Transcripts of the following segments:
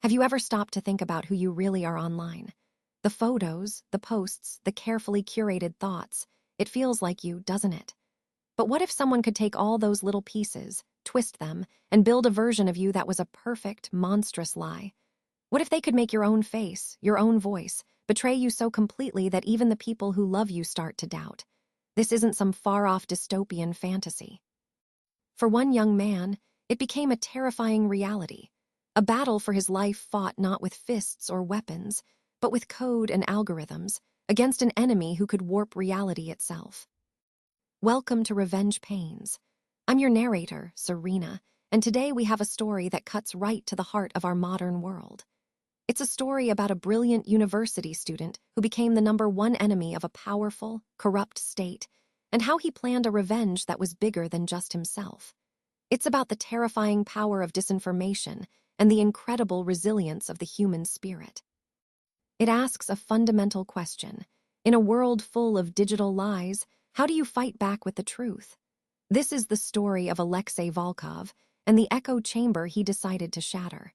Have you ever stopped to think about who you really are online? The photos, the posts, the carefully curated thoughts. It feels like you, doesn't it? But what if someone could take all those little pieces, twist them, and build a version of you that was a perfect, monstrous lie? What if they could make your own face, your own voice, betray you so completely that even the people who love you start to doubt? This isn't some far-off dystopian fantasy. For one young man, it became a terrifying reality, a battle for his life fought not with fists or weapons, but with code and algorithms, against an enemy who could warp reality itself. Welcome to Revenge Pains. I'm your narrator, Serena, and today we have a story that cuts right to the heart of our modern world. It's a story about a brilliant university student who became the #1 enemy of a powerful, corrupt state, and how he planned a revenge that was bigger than just himself. It's about the terrifying power of disinformation and the incredible resilience of the human spirit. It asks a fundamental question. In a world full of digital lies, how do you fight back with the truth? This is the story of Alexei Volkov and the echo chamber he decided to shatter.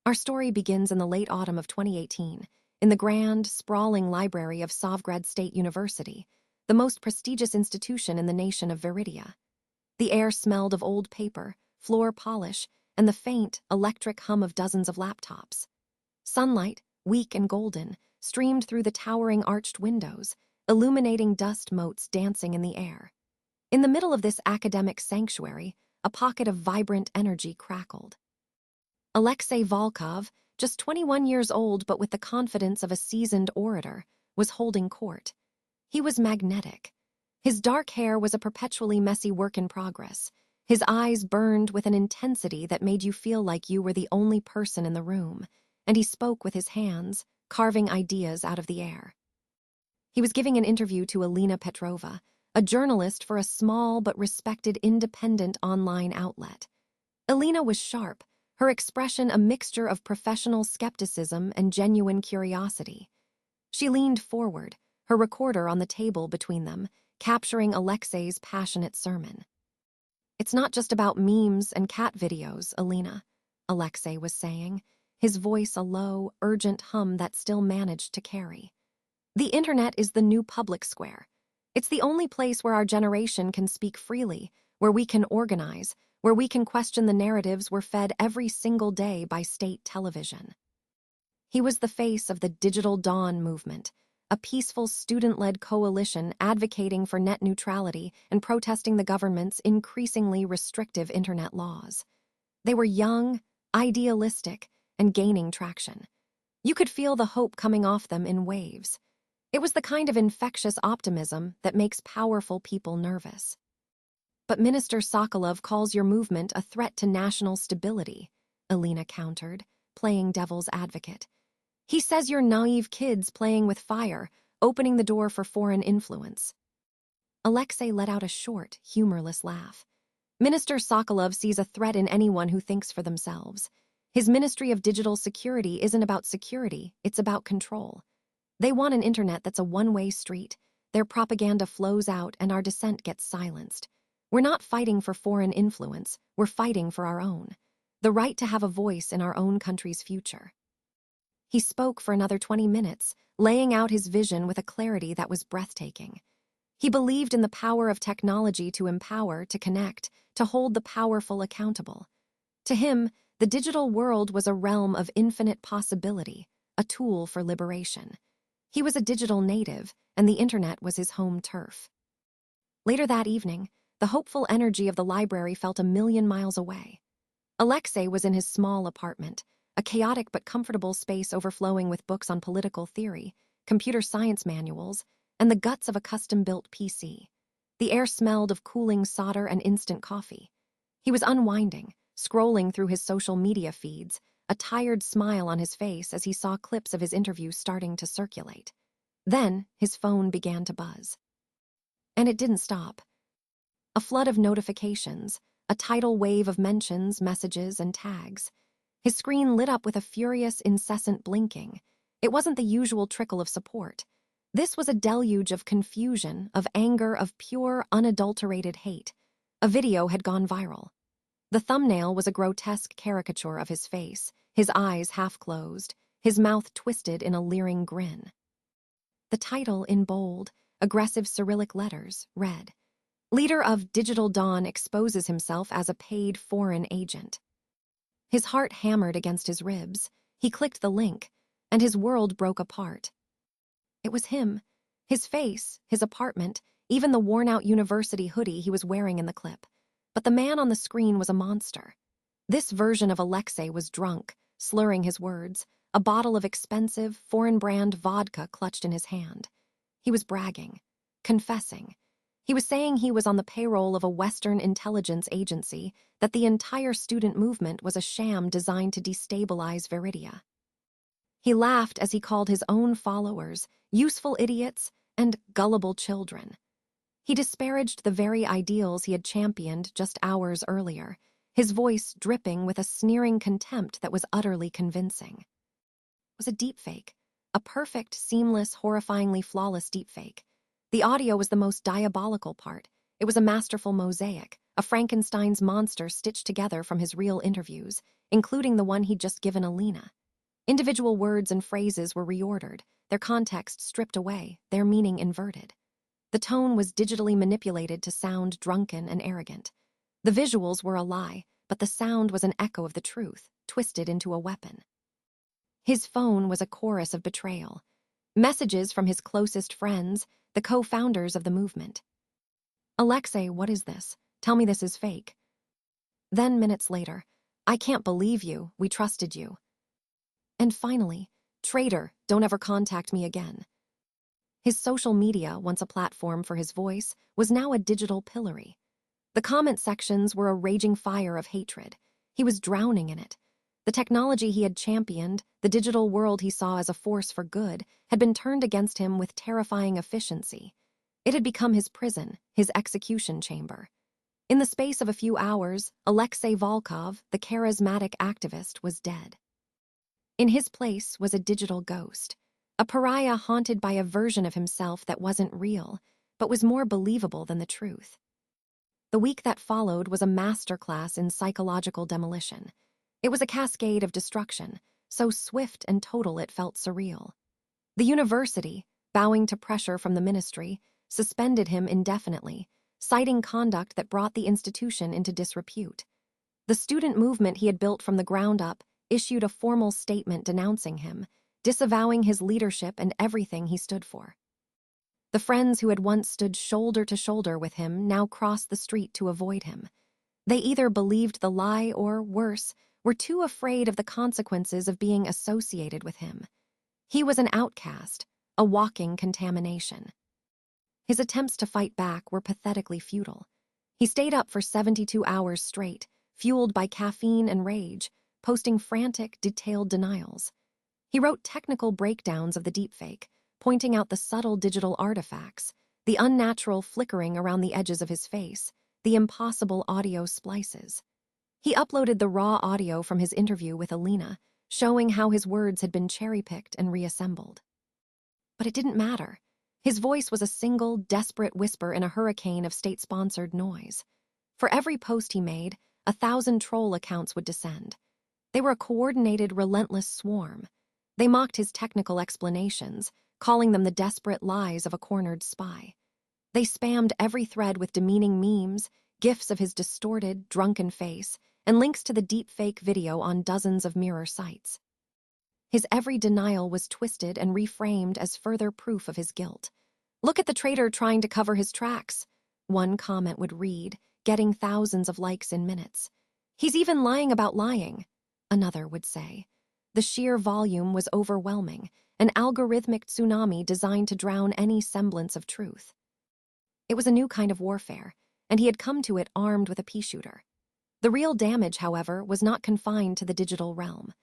Our story begins in the late autumn of 2018, in the grand, sprawling library of Sovgrad State University, the most prestigious institution in the nation of Viridia. The air smelled of old paper, floor polish, and the faint, electric hum of dozens of laptops. Sunlight, weak and golden, streamed through the towering arched windows, illuminating dust motes dancing in the air. In the middle of this academic sanctuary, a pocket of vibrant energy crackled. Alexei Volkov, just 21 years old but with the confidence of a seasoned orator, was holding court. He was magnetic. His dark hair was a perpetually messy work in progress. His eyes burned with an intensity that made you feel like you were the only person in the room, and he spoke with his hands, carving ideas out of the air. He was giving an interview to Alina Petrova, a journalist for a small but respected independent online outlet. Alina was sharp, her expression a mixture of professional skepticism and genuine curiosity. She leaned forward, her recorder on the table between them, capturing Alexei's passionate sermon. "It's not just about memes and cat videos, Alina," Alexei was saying, his voice a low, urgent hum that still managed to carry. "The internet is the new public square. It's the only place where our generation can speak freely, where we can organize, where we can question the narratives we're fed every single day by state television." He was the face of the Digital Dawn movement, a peaceful student-led coalition advocating for net neutrality and protesting the government's increasingly restrictive internet laws. They were young, idealistic, and gaining traction. You could feel the hope coming off them in waves. It was the kind of infectious optimism that makes powerful people nervous. "But Minister Sokolov calls your movement a threat to national stability," Alina countered, playing devil's advocate. "He says you're naive kids playing with fire, opening the door for foreign influence." Alexei let out a short, humorless laugh. "Minister Sokolov sees a threat in anyone who thinks for themselves. His Ministry of Digital Security isn't about security, it's about control. They want an internet that's a one-way street. Their propaganda flows out and our dissent gets silenced. We're not fighting for foreign influence, we're fighting for our own. The right to have a voice in our own country's future." He spoke for another 20 minutes, laying out his vision with a clarity that was breathtaking. He believed in the power of technology to empower, to connect, to hold the powerful accountable. To him, the digital world was a realm of infinite possibility, a tool for liberation. He was a digital native, and the internet was his home turf. Later that evening, the hopeful energy of the library felt a million miles away. Alexei was in his small apartment, a chaotic but comfortable space overflowing with books on political theory, computer science manuals, and the guts of a custom-built PC. The air smelled of cooling solder and instant coffee. He was unwinding, scrolling through his social media feeds, a tired smile on his face as he saw clips of his interview starting to circulate. Then, his phone began to buzz. And it didn't stop. A flood of notifications, a tidal wave of mentions, messages, and tags. His screen lit up with a furious, incessant blinking. It wasn't the usual trickle of support. This was a deluge of confusion, of anger, of pure, unadulterated hate. A video had gone viral. The thumbnail was a grotesque caricature of his face, his eyes half closed, his mouth twisted in a leering grin. The title, in bold, aggressive Cyrillic letters, read, "Leader of Digital Dawn exposes himself as a paid foreign agent." His heart hammered against his ribs. He clicked the link, and his world broke apart. It was him. His face, his apartment, even the worn-out university hoodie he was wearing in the clip. But the man on the screen was a monster. This version of Alexei was drunk, slurring his words, a bottle of expensive, foreign-brand vodka clutched in his hand. He was bragging, confessing. He was saying he was on the payroll of a Western intelligence agency, that the entire student movement was a sham designed to destabilize Viridia. He laughed as he called his own followers useful idiots and gullible children. He disparaged the very ideals he had championed just hours earlier, his voice dripping with a sneering contempt that was utterly convincing. It was a deepfake, a perfect, seamless, horrifyingly flawless deepfake. The audio was the most diabolical part. It was a masterful mosaic, a Frankenstein's monster stitched together from his real interviews, including the one he'd just given Alina. Individual words and phrases were reordered, their context stripped away, their meaning inverted. The tone was digitally manipulated to sound drunken and arrogant. The visuals were a lie, but the sound was an echo of the truth, twisted into a weapon. His phone was a chorus of betrayal. Messages from his closest friends, the co-founders of the movement. "Alexei, what is this? Tell me this is fake." Then, minutes later, "I can't believe you, we trusted you." And finally, "Traitor, don't ever contact me again." His social media, once a platform for his voice, was now a digital pillory. The comment sections were a raging fire of hatred. He was drowning in it. The technology he had championed, the digital world he saw as a force for good, had been turned against him with terrifying efficiency. It had become his prison, his execution chamber. In the space of a few hours, Alexei Volkov, the charismatic activist, was dead. In his place was a digital ghost, a pariah haunted by a version of himself that wasn't real, but was more believable than the truth. The week that followed was a masterclass in psychological demolition. It was a cascade of destruction, so swift and total it felt surreal. The university, bowing to pressure from the ministry, suspended him indefinitely, citing conduct that brought the institution into disrepute. The student movement he had built from the ground up issued a formal statement denouncing him, disavowing his leadership and everything he stood for. The friends who had once stood shoulder to shoulder with him now crossed the street to avoid him. They either believed the lie or, worse, were too afraid of the consequences of being associated with him. He was an outcast, a walking contamination. His attempts to fight back were pathetically futile. He stayed up for 72 hours straight, fueled by caffeine and rage, posting frantic, detailed denials. He wrote technical breakdowns of the deepfake, pointing out the subtle digital artifacts, the unnatural flickering around the edges of his face, the impossible audio splices. He uploaded the raw audio from his interview with Alina, showing how his words had been cherry-picked and reassembled. But it didn't matter. His voice was a single, desperate whisper in a hurricane of state-sponsored noise. For every post he made, 1,000 troll accounts would descend. They were a coordinated, relentless swarm. They mocked his technical explanations, calling them the desperate lies of a cornered spy. They spammed every thread with demeaning memes, gifs of his distorted, drunken face, and links to the deepfake video on dozens of mirror sites. His every denial was twisted and reframed as further proof of his guilt. "Look at the traitor trying to cover his tracks," one comment would read, getting thousands of likes in minutes. "He's even lying about lying," another would say. The sheer volume was overwhelming, an algorithmic tsunami designed to drown any semblance of truth. It was a new kind of warfare, and he had come to it armed with a pea shooter. The real damage, however, was not confined to the digital realm.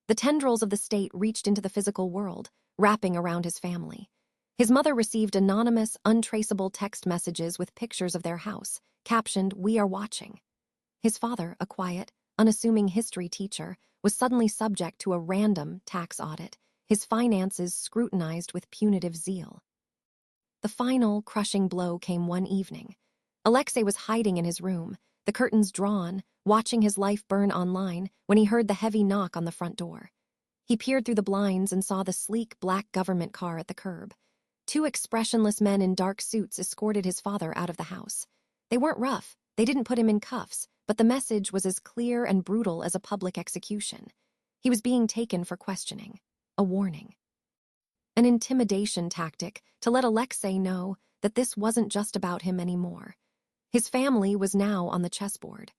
The tendrils of the state reached into the physical world, wrapping around his family. His mother received anonymous, untraceable text messages with pictures of their house, captioned, "We are watching." His father, a quiet, unassuming history teacher, was suddenly subject to a random tax audit, his finances scrutinized with punitive zeal. The final, crushing blow came one evening. Alexei was hiding in his room, the curtains drawn, watching his life burn online when he heard the heavy knock on the front door. He peered through the blinds and saw the sleek black government car at the curb. Two expressionless men in dark suits escorted his father out of the house. They weren't rough, they didn't put him in cuffs, but the message was as clear and brutal as a public execution. He was being taken for questioning. A warning. An intimidation tactic to let Alexei know that this wasn't just about him anymore. His family was now on the chessboard.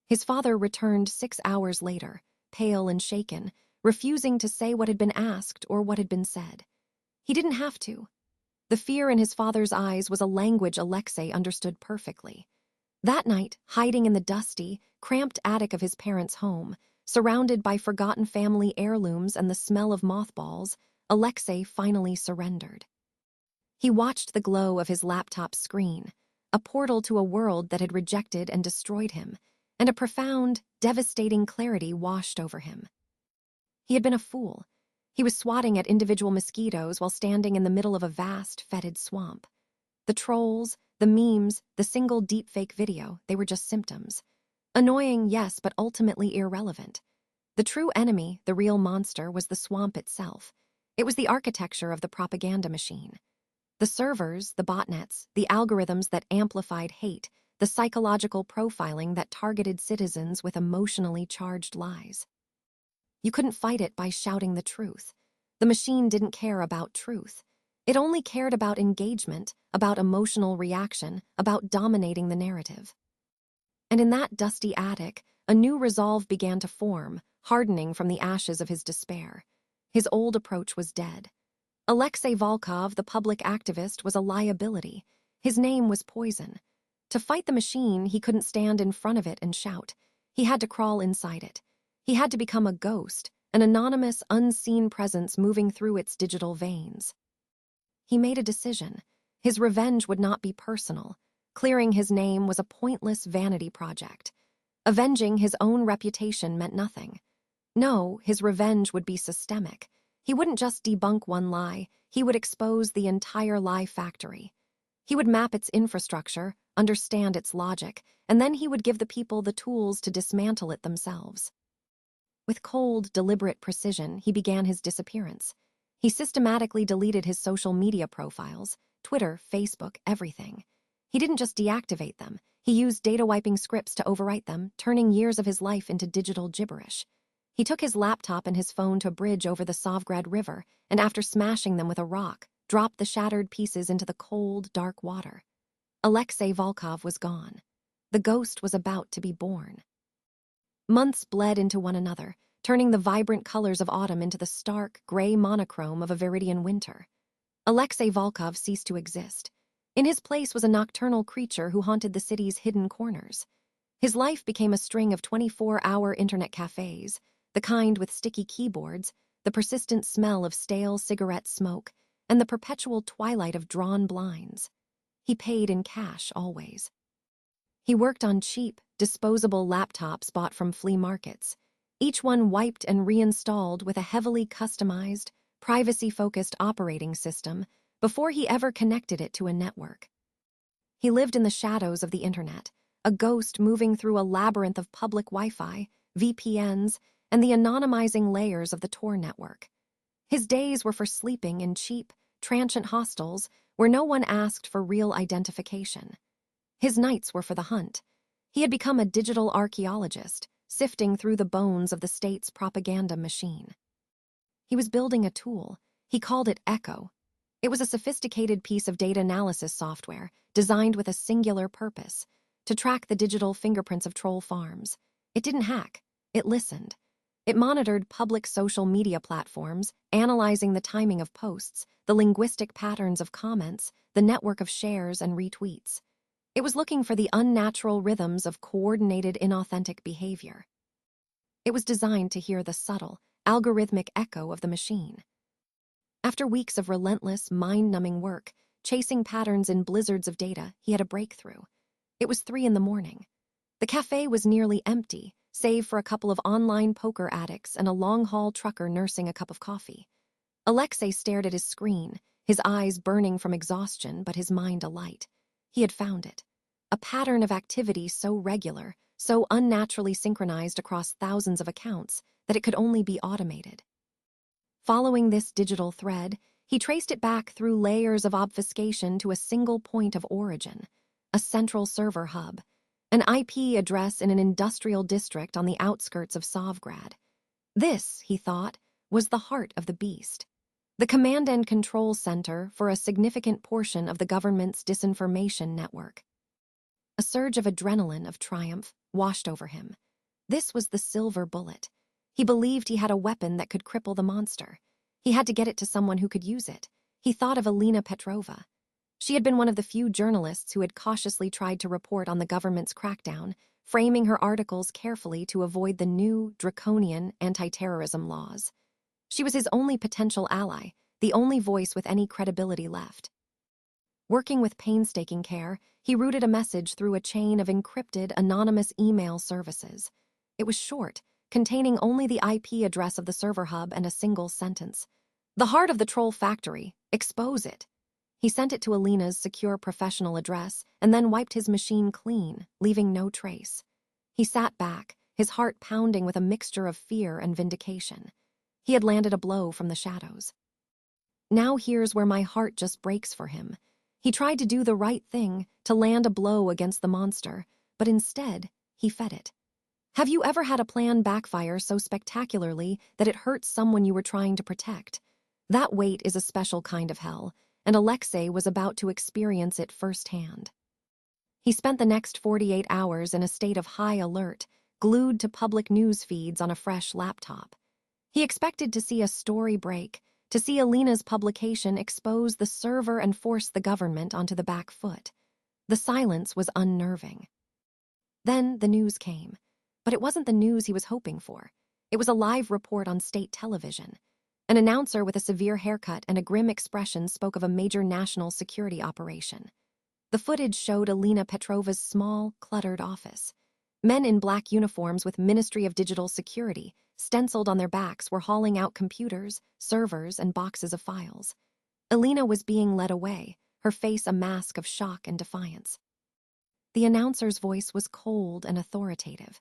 His father returned 6 hours later, pale and shaken, refusing to say what had been asked or what had been said. He didn't have to. The fear in his father's eyes was a language Alexei understood perfectly. That night, hiding in the dusty, cramped attic of his parents' home, surrounded by forgotten family heirlooms and the smell of mothballs, Alexei finally surrendered. He watched the glow of his laptop screen, a portal to a world that had rejected and destroyed him, and a profound, devastating clarity washed over him. He had been a fool. He was swatting at individual mosquitoes while standing in the middle of a vast, fetid swamp. The trolls, the memes, the single deepfake video, they were just symptoms. Annoying, yes, but ultimately irrelevant. The true enemy, the real monster, was the swamp itself. It was the architecture of the propaganda machine. The servers, the botnets, the algorithms that amplified hate, the psychological profiling that targeted citizens with emotionally charged lies. You couldn't fight it by shouting the truth. The machine didn't care about truth. It only cared about engagement, about emotional reaction, about dominating the narrative. And in that dusty attic, a new resolve began to form, hardening from the ashes of his despair. His old approach was dead. Alexei Volkov, the public activist, was a liability. His name was poison. To fight the machine, he couldn't stand in front of it and shout. He had to crawl inside it. He had to become a ghost, an anonymous, unseen presence moving through its digital veins. He made a decision. His revenge would not be personal. Clearing his name was a pointless vanity project. Avenging his own reputation meant nothing. No, his revenge would be systemic. He wouldn't just debunk one lie, he would expose the entire lie factory. He would map its infrastructure, understand its logic, and then he would give the people the tools to dismantle it themselves. With cold, deliberate precision, he began his disappearance. He systematically deleted his social media profiles, Twitter, Facebook, everything. He didn't just deactivate them, he used data-wiping scripts to overwrite them, turning years of his life into digital gibberish. He took his laptop and his phone to a bridge over the Sovgrad River, and after smashing them with a rock, dropped the shattered pieces into the cold, dark water. Alexei Volkov was gone. The ghost was about to be born. Months bled into one another, turning the vibrant colors of autumn into the stark, gray monochrome of a Viridian winter. Alexei Volkov ceased to exist. In his place was a nocturnal creature who haunted the city's hidden corners. His life became a string of 24-hour internet cafes, the kind with sticky keyboards, the persistent smell of stale cigarette smoke, and the perpetual twilight of drawn blinds. He paid in cash always. He worked on cheap, disposable laptops bought from flea markets, each one wiped and reinstalled with a heavily customized, privacy-focused operating system before he ever connected it to a network. He lived in the shadows of the internet, a ghost moving through a labyrinth of public Wi-Fi, VPNs, and the anonymizing layers of the Tor network. His days were for sleeping in cheap, transient hostels where no one asked for real identification. His nights were for the hunt. He had become a digital archaeologist, sifting through the bones of the state's propaganda machine. He was building a tool. He called it Echo. It was a sophisticated piece of data analysis software designed with a singular purpose: to track the digital fingerprints of troll farms. It didn't hack. It listened. It monitored public social media platforms, analyzing the timing of posts, the linguistic patterns of comments, the network of shares and retweets. It was looking for the unnatural rhythms of coordinated, inauthentic behavior. It was designed to hear the subtle, algorithmic echo of the machine. After weeks of relentless, mind-numbing work, chasing patterns in blizzards of data, he had a breakthrough. It was 3 a.m. The cafe was nearly empty, save for a couple of online poker addicts and a long-haul trucker nursing a cup of coffee. Alexei stared at his screen, his eyes burning from exhaustion but his mind alight. He had found it. a pattern of activity so regular, so unnaturally synchronized across thousands of accounts that it could only be automated. Following this digital thread, he traced it back through layers of obfuscation to a single point of origin, a central server hub, an IP address in an industrial district on the outskirts of Sovgrad. This, he thought, was the heart of the beast, the command and control center for a significant portion of the government's disinformation network. A surge of adrenaline of triumph washed over him. This was the silver bullet. He believed he had a weapon that could cripple the monster. He had to get it to someone who could use it. He thought of Alina Petrova. She had been one of the few journalists who had cautiously tried to report on the government's crackdown, framing her articles carefully to avoid the new, draconian anti-terrorism laws. She was his only potential ally, the only voice with any credibility left. Working with painstaking care, he routed a message through a chain of encrypted, anonymous email services. It was short, containing only the IP address of the server hub and a single sentence. The heart of the troll factory, expose it. He sent it to Alina's secure professional address and then wiped his machine clean, leaving no trace. He sat back, his heart pounding with a mixture of fear and vindication. He had landed a blow from the shadows. Now here's where my heart just breaks for him. He tried to do the right thing, to land a blow against the monster, but instead, he fed it. Have you ever had a plan backfire so spectacularly that it hurts someone you were trying to protect? That weight is a special kind of hell, and Alexei was about to experience it firsthand. He spent the next 48 hours in a state of high alert, glued to public news feeds on a fresh laptop. He expected to see a story break, to see Alina's publication expose the server and force the government onto the back foot. The silence was unnerving. Then the news came, but it wasn't the news he was hoping for. It was a live report on state television. An announcer with a severe haircut and a grim expression spoke of a major national security operation. The footage showed Alina Petrova's small, cluttered office. Men in black uniforms with Ministry of Digital Security, stenciled on their backs, were hauling out computers, servers, and boxes of files. Alina was being led away, her face a mask of shock and defiance. The announcer's voice was cold and authoritative.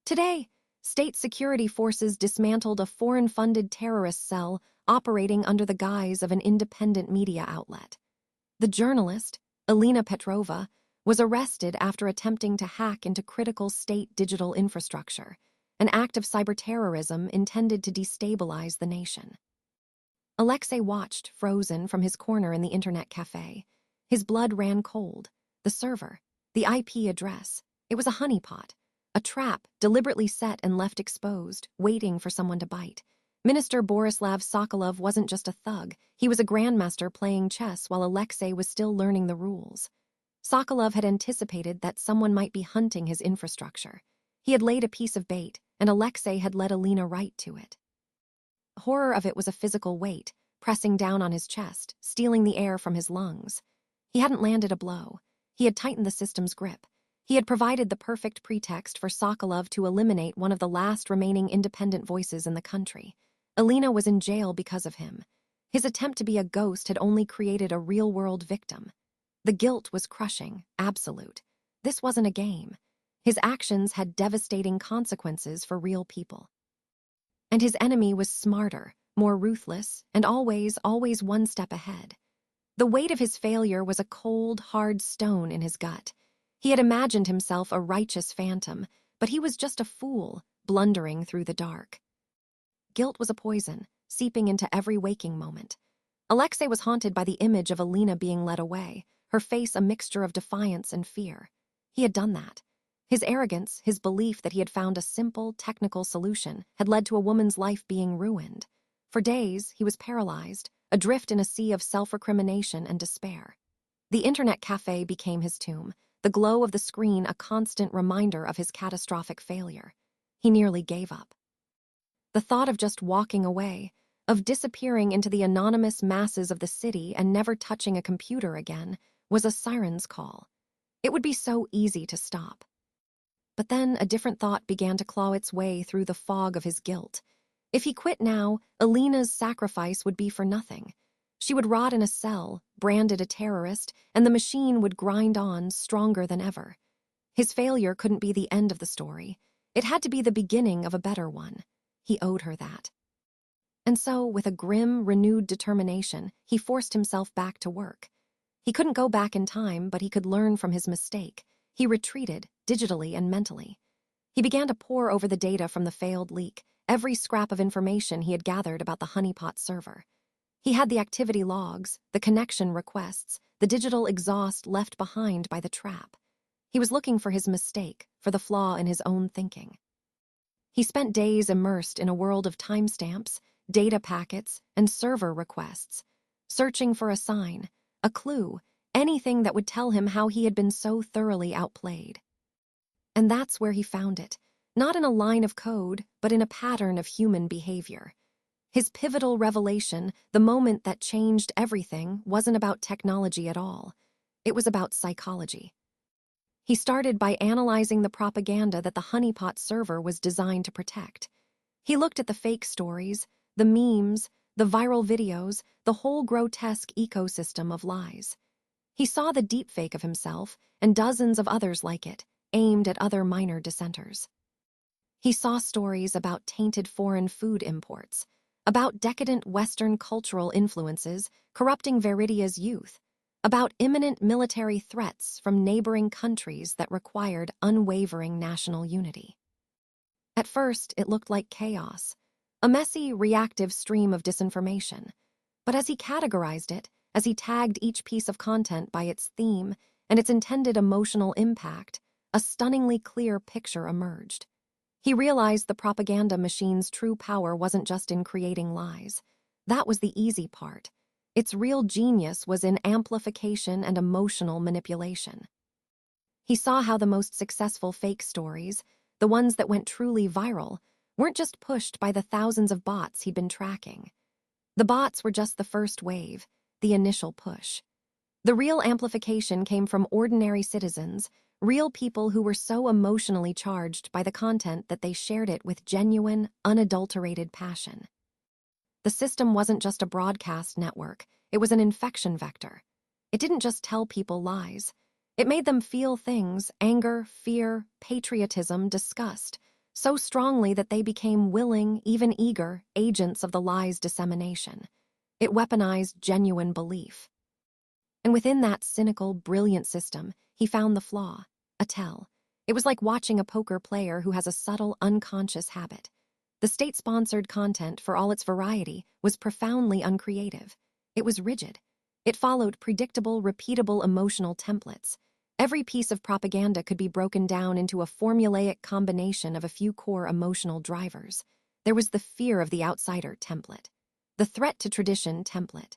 Today, state security forces dismantled a foreign-funded terrorist cell operating under the guise of an independent media outlet. The journalist, Alina Petrova, was arrested after attempting to hack into critical state digital infrastructure, an act of cyberterrorism intended to destabilize the nation. Alexei watched, frozen, from his corner in the internet cafe. His blood ran cold. The server, the IP address, it was a honeypot, a trap deliberately set and left exposed, waiting for someone to bite. Minister Borislav Sokolov wasn't just a thug, he was a grandmaster playing chess while Alexei was still learning the rules. Sokolov had anticipated that someone might be hunting his infrastructure. He had laid a piece of bait, and Alexei had led Alina right to it. Horror of it was a physical weight, pressing down on his chest, stealing the air from his lungs. He hadn't landed a blow. He had tightened the system's grip. He had provided the perfect pretext for Sokolov to eliminate one of the last remaining independent voices in the country. Alina was in jail because of him. His attempt to be a ghost had only created a real-world victim. The guilt was crushing, absolute. This wasn't a game. His actions had devastating consequences for real people. And his enemy was smarter, more ruthless, and always one step ahead. The weight of his failure was a cold, hard stone in his gut. He had imagined himself a righteous phantom, but he was just a fool, blundering through the dark. Guilt was a poison, seeping into every waking moment. Alexei was haunted by the image of Alina being led away, her face a mixture of defiance and fear. He had done that. His arrogance, his belief that he had found a simple, technical solution, had led to a woman's life being ruined. For days, he was paralyzed, adrift in a sea of self-recrimination and despair. The internet cafe became his tomb, the glow of the screen a constant reminder of his catastrophic failure. He nearly gave up. The thought of just walking away, of disappearing into the anonymous masses of the city and never touching a computer again, was a siren's call. It would be so easy to stop. But then a different thought began to claw its way through the fog of his guilt. If he quit now, Alina's sacrifice would be for nothing. She would rot in a cell, branded a terrorist, and the machine would grind on, stronger than ever. His failure couldn't be the end of the story. It had to be the beginning of a better one. He owed her that. And so, with a grim, renewed determination, he forced himself back to work. He couldn't go back in time, but he could learn from his mistake. He retreated, digitally and mentally. He began to pore over the data from the failed leak, every scrap of information he had gathered about the honeypot server. He had the activity logs, the connection requests, the digital exhaust left behind by the trap. He was looking for his mistake, for the flaw in his own thinking. He spent days immersed in a world of timestamps, data packets, and server requests, searching for a sign, a clue, anything that would tell him how he had been so thoroughly outplayed. And that's where he found it, not in a line of code, but in a pattern of human behavior. His pivotal revelation, the moment that changed everything, wasn't about technology at all. It was about psychology. He started by analyzing the propaganda that the honeypot server was designed to protect. He looked at the fake stories, the memes, the viral videos, the whole grotesque ecosystem of lies. He saw the deepfake of himself and dozens of others like it, aimed at other minor dissenters. He saw stories about tainted foreign food imports, about decadent Western cultural influences corrupting Veridia's youth, about imminent military threats from neighboring countries that required unwavering national unity. At first, it looked like chaos, a messy, reactive stream of disinformation. But as he categorized it, as he tagged each piece of content by its theme and its intended emotional impact, a stunningly clear picture emerged. He realized the propaganda machine's true power wasn't just in creating lies. That was the easy part. Its real genius was in amplification and emotional manipulation. He saw how the most successful fake stories, the ones that went truly viral, weren't just pushed by the thousands of bots he'd been tracking. The bots were just the first wave, the initial push. The real amplification came from ordinary citizens, real people who were so emotionally charged by the content that they shared it with genuine, unadulterated passion. The system wasn't just a broadcast network, it was an infection vector. It didn't just tell people lies. It made them feel things, anger, fear, patriotism, disgust, so strongly that they became willing, even eager, agents of the lie's dissemination. It weaponized genuine belief. And within that cynical, brilliant system, he found the flaw, a tell. It was like watching a poker player who has a subtle, unconscious habit. The state-sponsored content, for all its variety, was profoundly uncreative. It was rigid. It followed predictable, repeatable emotional templates. Every piece of propaganda could be broken down into a formulaic combination of a few core emotional drivers. There was the fear of the outsider template, the threat to tradition template,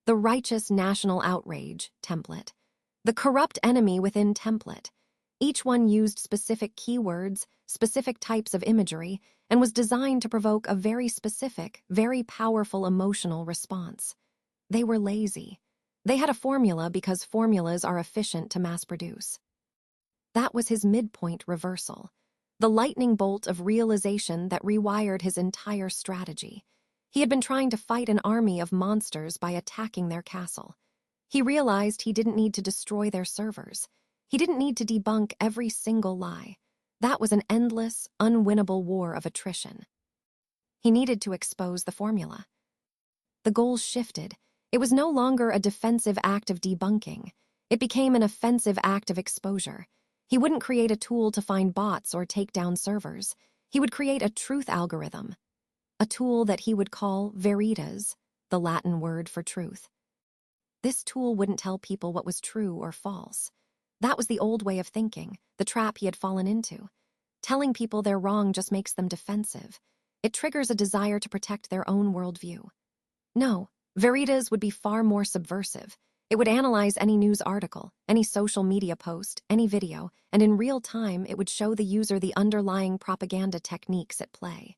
the righteous national outrage template, the corrupt enemy within template. Each one used specific keywords, specific types of imagery, and was designed to provoke a very specific, very powerful emotional response. They were lazy. They had a formula because formulas are efficient to mass produce. That was his midpoint reversal, the lightning bolt of realization that rewired his entire strategy. He had been trying to fight an army of monsters by attacking their castle. He realized he didn't need to destroy their servers. He didn't need to debunk every single lie. That was an endless, unwinnable war of attrition. He needed to expose the formula. The goals shifted. It was no longer a defensive act of debunking. It became an offensive act of exposure. He wouldn't create a tool to find bots or take down servers. He would create a truth algorithm, a tool that he would call veritas, the Latin word for truth. This tool wouldn't tell people what was true or false. That was the old way of thinking, the trap he had fallen into. Telling people they're wrong just makes them defensive. It triggers a desire to protect their own worldview. No, Veritas would be far more subversive. It would analyze any news article, any social media post, any video, and in real time it would show the user the underlying propaganda techniques at play.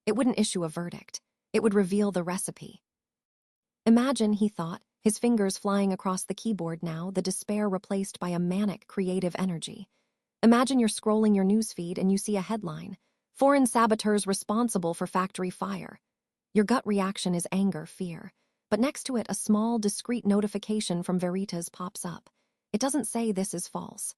It wouldn't issue a verdict. It would reveal the recipe. Imagine, he thought, his fingers flying across the keyboard now, the despair replaced by a manic, creative energy. Imagine you're scrolling your newsfeed and you see a headline, "Foreign saboteurs responsible for factory fire." Your gut reaction is anger, fear. but next to it a small, discreet notification from Veritas pops up. It doesn't say this is false.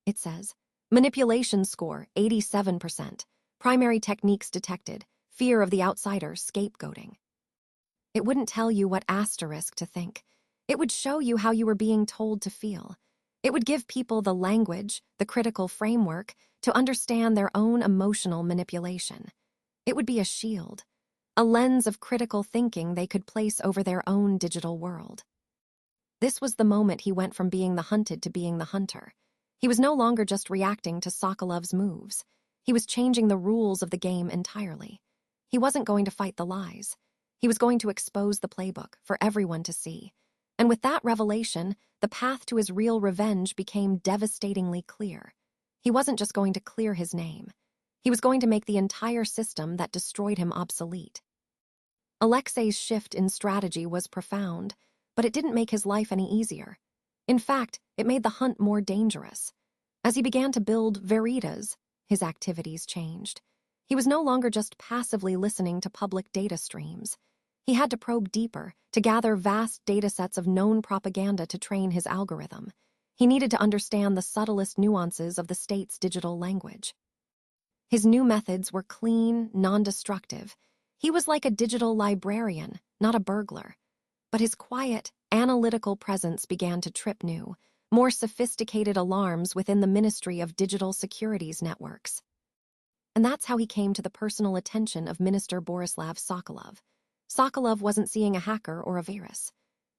It says, manipulation score, 87%. Primary techniques detected. Fear of the outsider, scapegoating. It wouldn't tell you what asterisk to think. It would show you how you were being told to feel. It would give people the language, the critical framework, to understand their own emotional manipulation. It would be a shield, a lens of critical thinking they could place over their own digital world. This was the moment he went from being the hunted to being the hunter. He was no longer just reacting to Sokolov's moves. He was changing the rules of the game entirely. He wasn't going to fight the lies. He was going to expose the playbook for everyone to see. And with that revelation, the path to his real revenge became devastatingly clear. He wasn't just going to clear his name. He was going to make the entire system that destroyed him obsolete. Alexei's shift in strategy was profound, but it didn't make his life any easier. In fact, it made the hunt more dangerous. As he began to build Veritas, his activities changed. He was no longer just passively listening to public data streams. He had to probe deeper, to gather vast datasets of known propaganda to train his algorithm. He needed to understand the subtlest nuances of the state's digital language. His new methods were clean, non-destructive. He was like a digital librarian, not a burglar. But his quiet, analytical presence began to trip new, more sophisticated alarms within the Ministry of Digital Securities networks. And that's how he came to the personal attention of Minister Borislav Sokolov. Sokolov wasn't seeing a hacker or a virus.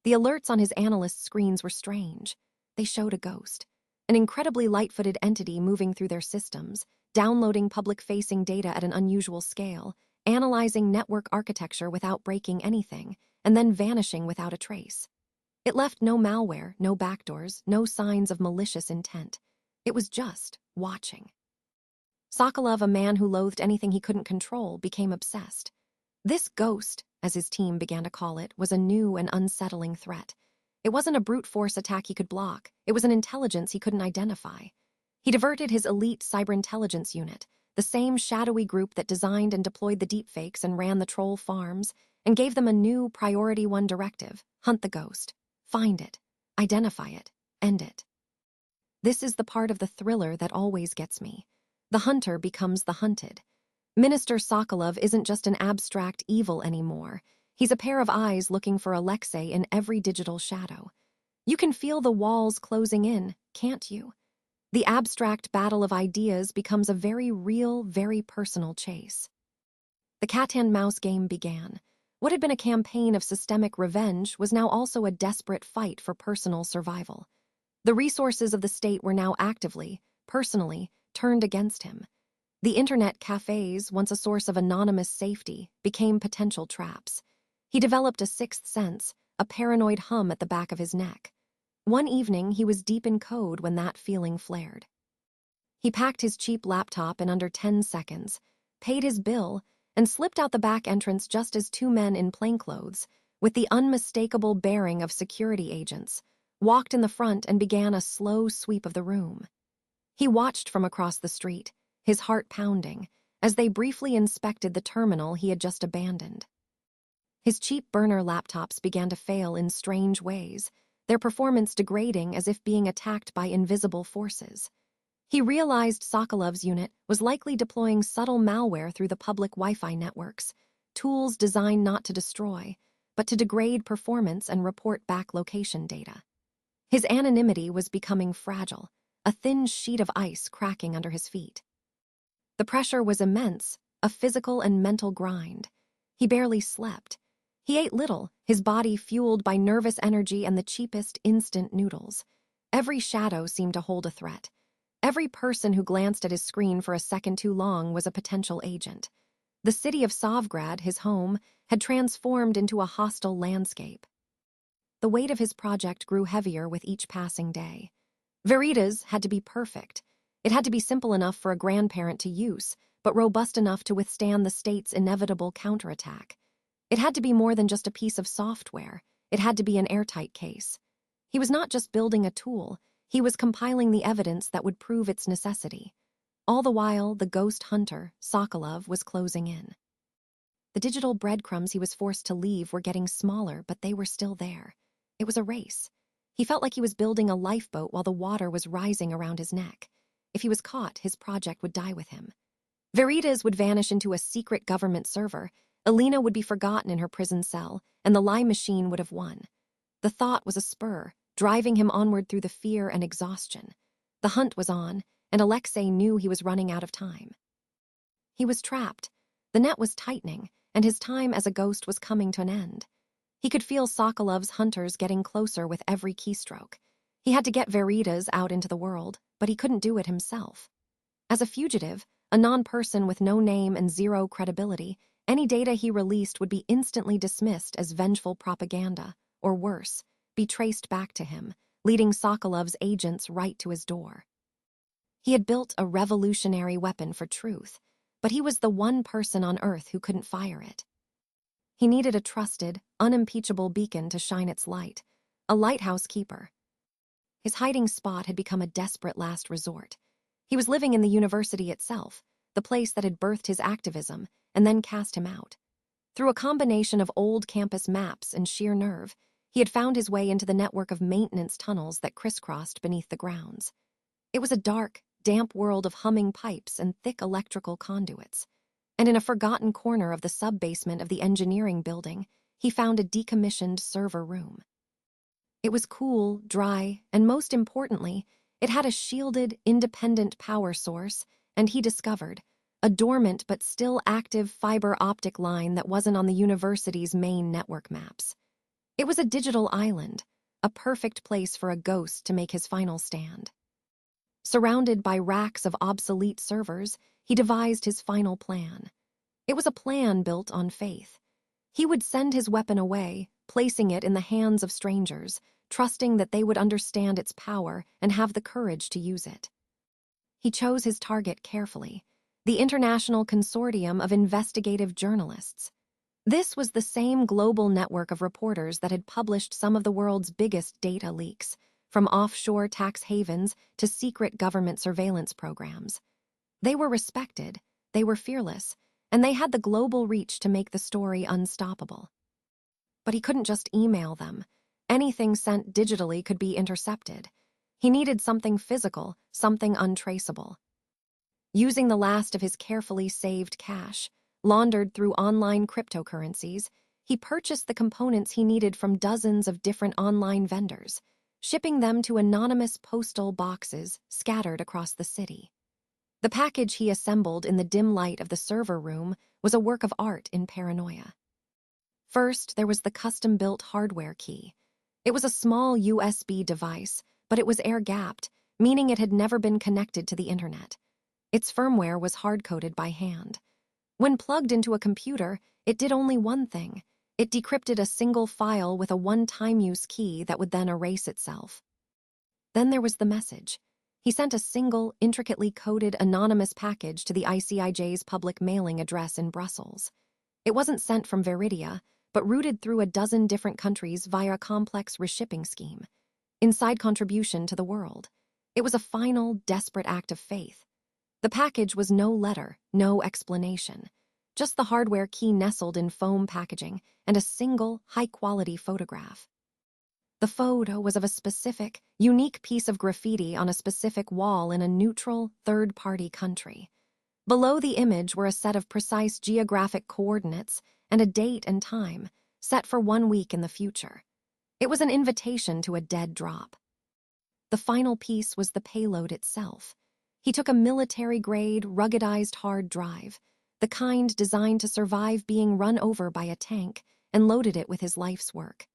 The alerts on his analysts' screens were strange. They showed a ghost, an incredibly light-footed entity moving through their systems, downloading public-facing data at an unusual scale, analyzing network architecture without breaking anything, and then vanishing without a trace. It left no malware, no backdoors, no signs of malicious intent. It was just watching. Sokolov, a man who loathed anything he couldn't control, became obsessed. This ghost, as his team began to call it, was a new and unsettling threat. It wasn't a brute force attack he could block. It was an intelligence he couldn't identify. He diverted his elite cyberintelligence unit, the same shadowy group that designed and deployed the deepfakes and ran the troll farms, and gave them a new Priority 1 directive: hunt the ghost. Find it. Identify it. End it. This is the part of the thriller that always gets me. The hunter becomes the hunted. Minister Sokolov isn't just an abstract evil anymore. He's a pair of eyes looking for Alexei in every digital shadow. You can feel the walls closing in, can't you? The abstract battle of ideas becomes a very real, very personal chase. The cat-and-mouse game began. What had been a campaign of systemic revenge was now also a desperate fight for personal survival. The resources of the state were now actively, personally, turned against him. The internet cafes, once a source of anonymous safety, became potential traps. He developed a sixth sense, a paranoid hum at the back of his neck. One evening, he was deep in code when that feeling flared. He packed his cheap laptop in under 10 seconds, paid his bill, and slipped out the back entrance just as two men in plainclothes, with the unmistakable bearing of security agents, walked in the front and began a slow sweep of the room. He watched from across the street, his heart pounding, as they briefly inspected the terminal he had just abandoned. His cheap burner laptops began to fail in strange ways, their performance degrading as if being attacked by invisible forces. He realized Sokolov's unit was likely deploying subtle malware through the public Wi-Fi networks, tools designed not to destroy, but to degrade performance and report back location data. His anonymity was becoming fragile, a thin sheet of ice cracking under his feet. The pressure was immense, a physical and mental grind. He barely slept. He ate little, his body fueled by nervous energy and the cheapest instant noodles. Every shadow seemed to hold a threat. Every person who glanced at his screen for a second too long was a potential agent. The city of Sovgrad, his home, had transformed into a hostile landscape. The weight of his project grew heavier with each passing day. Veritas had to be perfect. It had to be simple enough for a grandparent to use, but robust enough to withstand the state's inevitable counterattack. It had to be more than just a piece of software. It had to be an airtight case. He was not just building a tool, he was compiling the evidence that would prove its necessity. All the while, the ghost hunter, Sokolov, was closing in. The digital breadcrumbs he was forced to leave were getting smaller, but they were still there. It was a race. He felt like he was building a lifeboat while the water was rising around his neck. If he was caught, his project would die with him. Veritas would vanish into a secret government server, Alina would be forgotten in her prison cell, and the lie machine would have won. The thought was a spur, driving him onward through the fear and exhaustion. The hunt was on, and Alexei knew he was running out of time. He was trapped. The net was tightening, and his time as a ghost was coming to an end. He could feel Sokolov's hunters getting closer with every keystroke. He had to get Veritas out into the world, but he couldn't do it himself. As a fugitive, a non-person with no name and zero credibility, any data he released would be instantly dismissed as vengeful propaganda, or worse, be traced back to him, leading Sokolov's agents right to his door. He had built a revolutionary weapon for truth, but he was the one person on Earth who couldn't fire it. He needed a trusted, unimpeachable beacon to shine its light, a lighthouse keeper. His hiding spot had become a desperate last resort. He was living in the university itself, the place that had birthed his activism and then cast him out. Through a combination of old campus maps and sheer nerve, he had found his way into the network of maintenance tunnels that crisscrossed beneath the grounds. It was a dark, damp world of humming pipes and thick electrical conduits. And in a forgotten corner of the sub-basement of the engineering building, he found a decommissioned server room. It was cool, dry, and most importantly, it had a shielded, independent power source, and he discovered a dormant but still active fiber optic line that wasn't on the university's main network maps. It was a digital island, a perfect place for a ghost to make his final stand. Surrounded by racks of obsolete servers, he devised his final plan. It was a plan built on faith. He would send his weapon away, placing it in the hands of strangers, trusting that they would understand its power and have the courage to use it. He chose his target carefully, the International Consortium of Investigative Journalists. This was the same global network of reporters that had published some of the world's biggest data leaks, from offshore tax havens to secret government surveillance programs. They were respected, they were fearless, and they had the global reach to make the story unstoppable. But he couldn't just email them. Anything sent digitally could be intercepted. He needed something physical, something untraceable. Using the last of his carefully saved cash, laundered through online cryptocurrencies, he purchased the components he needed from dozens of different online vendors, shipping them to anonymous postal boxes scattered across the city. The package he assembled in the dim light of the server room was a work of art in paranoia. First, there was the custom-built hardware key. It was a small USB device, but it was air-gapped, meaning it had never been connected to the internet. Its firmware was hard-coded by hand. When plugged into a computer, it did only one thing. It decrypted a single file with a one-time-use key that would then erase itself. Then there was the message. He sent a single, intricately coded, anonymous package to the ICIJ's public mailing address in Brussels. It wasn't sent from Veridia, but routed through a dozen different countries via a complex reshipping scheme. Inside contribution to the world. It was a final, desperate act of faith. The package was no letter, no explanation. Just the hardware key nestled in foam packaging and a single, high-quality photograph. The photo was of a specific, unique piece of graffiti on a specific wall in a neutral, third-party country. Below the image were a set of precise geographic coordinates and a date and time, set for 1 week in the future. It was an invitation to a dead drop. The final piece was the payload itself. He took a military-grade, ruggedized hard drive, the kind designed to survive being run over by a tank, and loaded it with his life's work.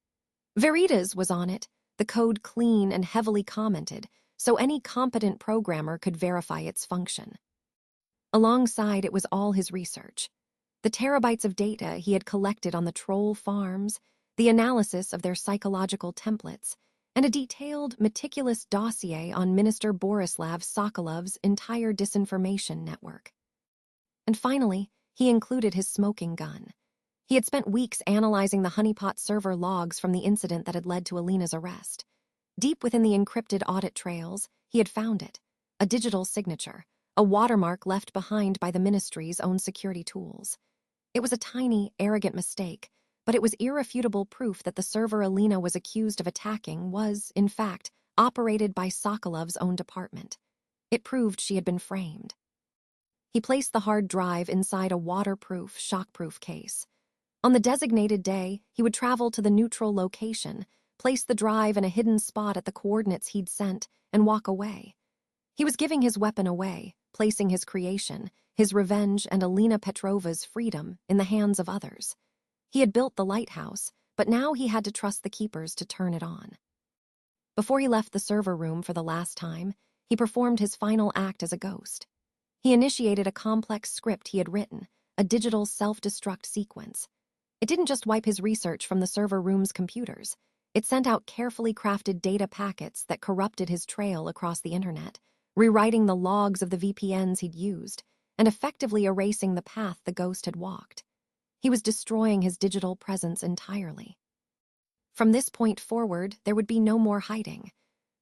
Veritas was on it, the code clean and heavily commented, so any competent programmer could verify its function. Alongside it was all his research. The terabytes of data he had collected on the troll farms, the analysis of their psychological templates, and a detailed, meticulous dossier on Minister Borislav Sokolov's entire disinformation network. And finally, he included his smoking gun. He had spent weeks analyzing the honeypot server logs from the incident that had led to Alina's arrest. Deep within the encrypted audit trails, he had found it, a digital signature, a watermark left behind by the ministry's own security tools. It was a tiny, arrogant mistake, but it was irrefutable proof that the server Alina was accused of attacking was, in fact, operated by Sokolov's own department. It proved she had been framed. He placed the hard drive inside a waterproof, shockproof case. On the designated day, he would travel to the neutral location, place the drive in a hidden spot at the coordinates he'd sent, and walk away. He was giving his weapon away, placing his creation, his revenge and Alina Petrova's freedom in the hands of others. He had built the lighthouse, but now he had to trust the keepers to turn it on. Before he left the server room for the last time, he performed his final act as a ghost. He initiated a complex script he had written, a digital self-destruct sequence. It didn't just wipe his research from the server room's computers. It sent out carefully crafted data packets that corrupted his trail across the internet, rewriting the logs of the VPNs he'd used, and effectively erasing the path the ghost had walked. He was destroying his digital presence entirely. From this point forward, there would be no more hiding.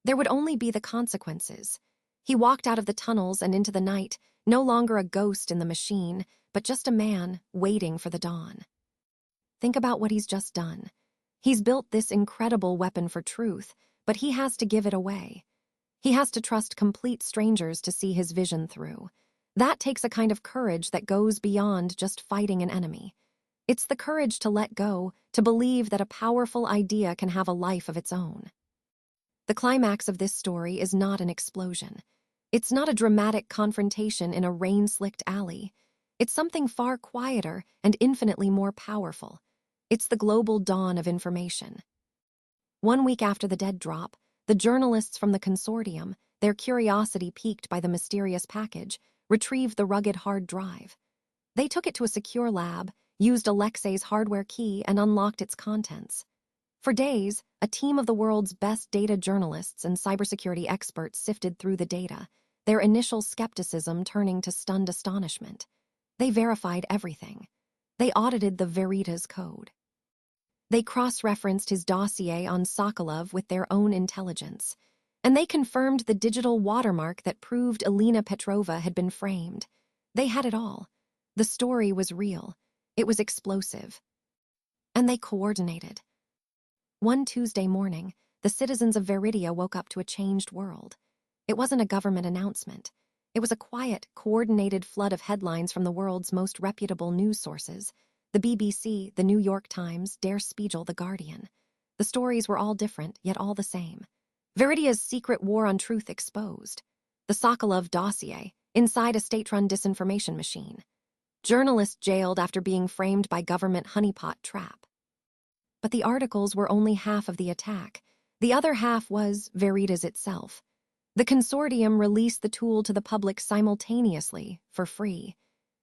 There would only be the consequences. He walked out of the tunnels and into the night, no longer a ghost in the machine, but just a man waiting for the dawn. Think about what he's just done. He's built this incredible weapon for truth, but he has to give it away. He has to trust complete strangers to see his vision through. That takes a kind of courage that goes beyond just fighting an enemy. It's the courage to let go, to believe that a powerful idea can have a life of its own. The climax of this story is not an explosion. It's not a dramatic confrontation in a rain-slicked alley. It's something far quieter and infinitely more powerful. It's the global dawn of information. 1 week after the dead drop, the journalists from the consortium, their curiosity piqued by the mysterious package, retrieved the rugged hard drive. They took it to a secure lab, used Alexei's hardware key, and unlocked its contents. For days, a team of the world's best data journalists and cybersecurity experts sifted through the data, their initial skepticism turning to stunned astonishment. They verified everything. They audited the Veritas code. They cross-referenced his dossier on Sokolov with their own intelligence, and they confirmed the digital watermark that proved Alina Petrova had been framed. They had it all. The story was real. It was explosive. And they coordinated. One Tuesday morning, the citizens of Veridia woke up to a changed world. It wasn't a government announcement. It was a quiet, coordinated flood of headlines from the world's most reputable news sources: the BBC, the New York Times, Der Spiegel, The Guardian. The stories were all different, yet all the same. Veridia's secret war on truth exposed. The Sokolov dossier, inside a state-run disinformation machine. Journalists jailed after being framed by government honeypot trap. But the articles were only half of the attack. The other half was Veritas itself. The consortium released the tool to the public simultaneously, for free.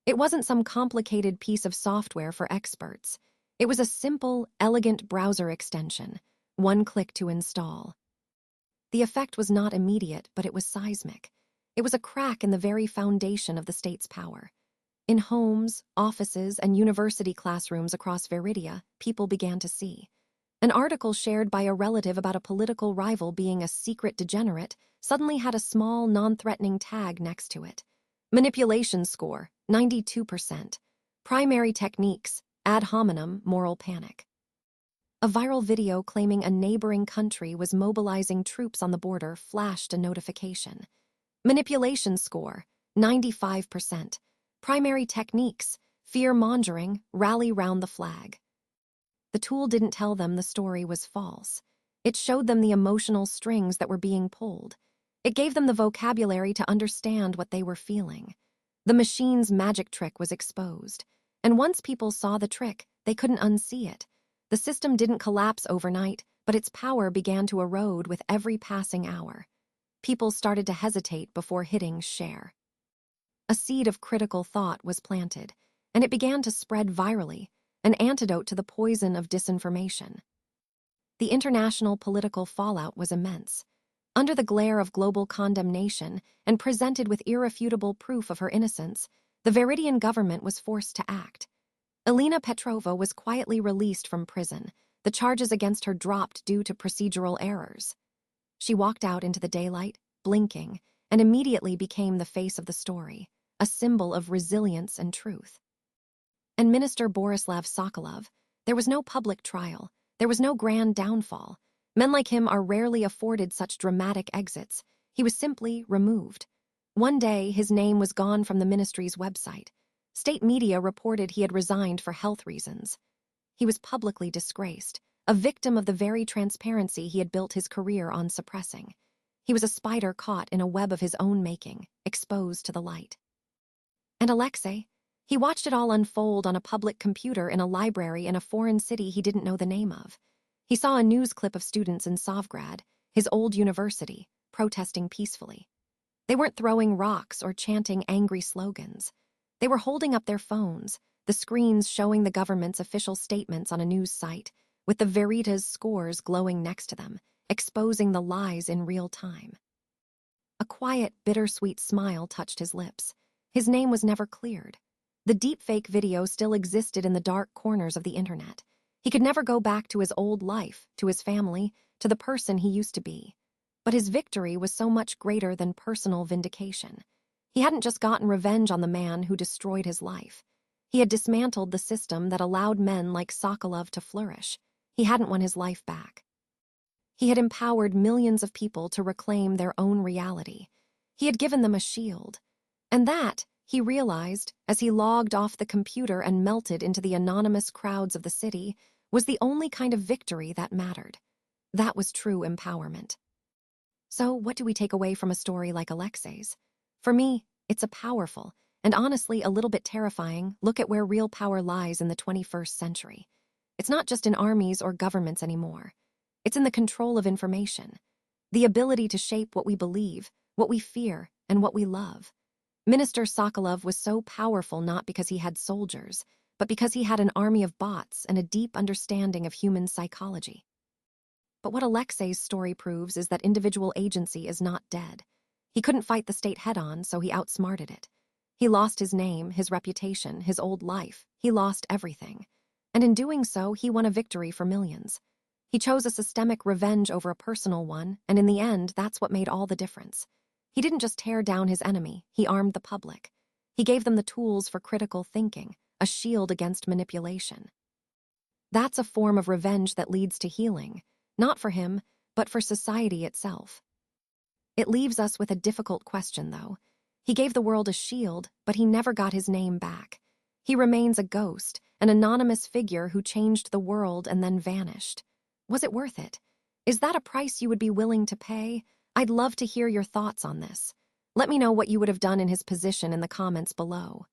It wasn't some complicated piece of software for experts. It was a simple, elegant browser extension, 1 click to install. The effect was not immediate, but it was seismic. It was a crack in the very foundation of the state's power. In homes, offices, and university classrooms across Veridia, people began to see. An article shared by a relative about a political rival being a secret degenerate suddenly had a small, non-threatening tag next to it. Manipulation score, 92%. Primary techniques, ad hominem, moral panic. A viral video claiming a neighboring country was mobilizing troops on the border flashed a notification. Manipulation score, 95%. Primary techniques, fear-mongering, rally round the flag. The tool didn't tell them the story was false. It showed them the emotional strings that were being pulled. It gave them the vocabulary to understand what they were feeling. The machine's magic trick was exposed. And once people saw the trick, they couldn't unsee it. The system didn't collapse overnight, but its power began to erode with every passing hour. People started to hesitate before hitting share. A seed of critical thought was planted, and it began to spread virally, an antidote to the poison of disinformation. The international political fallout was immense. Under the glare of global condemnation and presented with irrefutable proof of her innocence, the Veridian government was forced to act. Alina Petrova was quietly released from prison, the charges against her dropped due to procedural errors. She walked out into the daylight, blinking, and immediately became the face of the story, a symbol of resilience and truth. And Minister Borislav Sokolov, there was no public trial. There was no grand downfall. Men like him are rarely afforded such dramatic exits. He was simply removed. One day, his name was gone from the ministry's website. State media reported he had resigned for health reasons. He was publicly disgraced, a victim of the very transparency he had built his career on suppressing. He was a spider caught in a web of his own making, exposed to the light. And Alexei? He watched it all unfold on a public computer in a library in a foreign city he didn't know the name of. He saw a news clip of students in Sovgrad, his old university, protesting peacefully. They weren't throwing rocks or chanting angry slogans. They were holding up their phones, the screens showing the government's official statements on a news site, with the Veritas scores glowing next to them, exposing the lies in real time. A quiet, bittersweet smile touched his lips. His name was never cleared. The deepfake video still existed in the dark corners of the internet. He could never go back to his old life, to his family, to the person he used to be. But his victory was so much greater than personal vindication. He hadn't just gotten revenge on the man who destroyed his life. He had dismantled the system that allowed men like Sokolov to flourish. He hadn't won his life back. He had empowered millions of people to reclaim their own reality. He had given them a shield. And that, he realized, as he logged off the computer and melted into the anonymous crowds of the city, was the only kind of victory that mattered. That was true empowerment. So, what do we take away from a story like Alexei's? For me, it's a powerful, and honestly a little bit terrifying, look at where real power lies in the 21st century. It's not just in armies or governments anymore. It's in the control of information, the ability to shape what we believe, what we fear, and what we love. Minister Sokolov was so powerful not because he had soldiers, but because he had an army of bots and a deep understanding of human psychology. But what Alexei's story proves is that individual agency is not dead. He couldn't fight the state head-on, so he outsmarted it. He lost his name, his reputation, his old life. He lost everything. And in doing so, he won a victory for millions. He chose a systemic revenge over a personal one, and in the end, that's what made all the difference. He didn't just tear down his enemy, he armed the public. He gave them the tools for critical thinking, a shield against manipulation. That's a form of revenge that leads to healing, not for him, but for society itself. It leaves us with a difficult question, though. He gave the world a shield, but he never got his name back. He remains a ghost, an anonymous figure who changed the world and then vanished. Was it worth it? Is that a price you would be willing to pay? I'd love to hear your thoughts on this. Let me know what you would have done in his position in the comments below.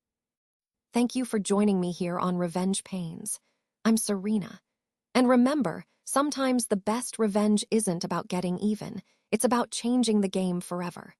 Thank you for joining me here on Revenge Pains. I'm Serena. And remember, sometimes the best revenge isn't about getting even. It's about changing the game forever.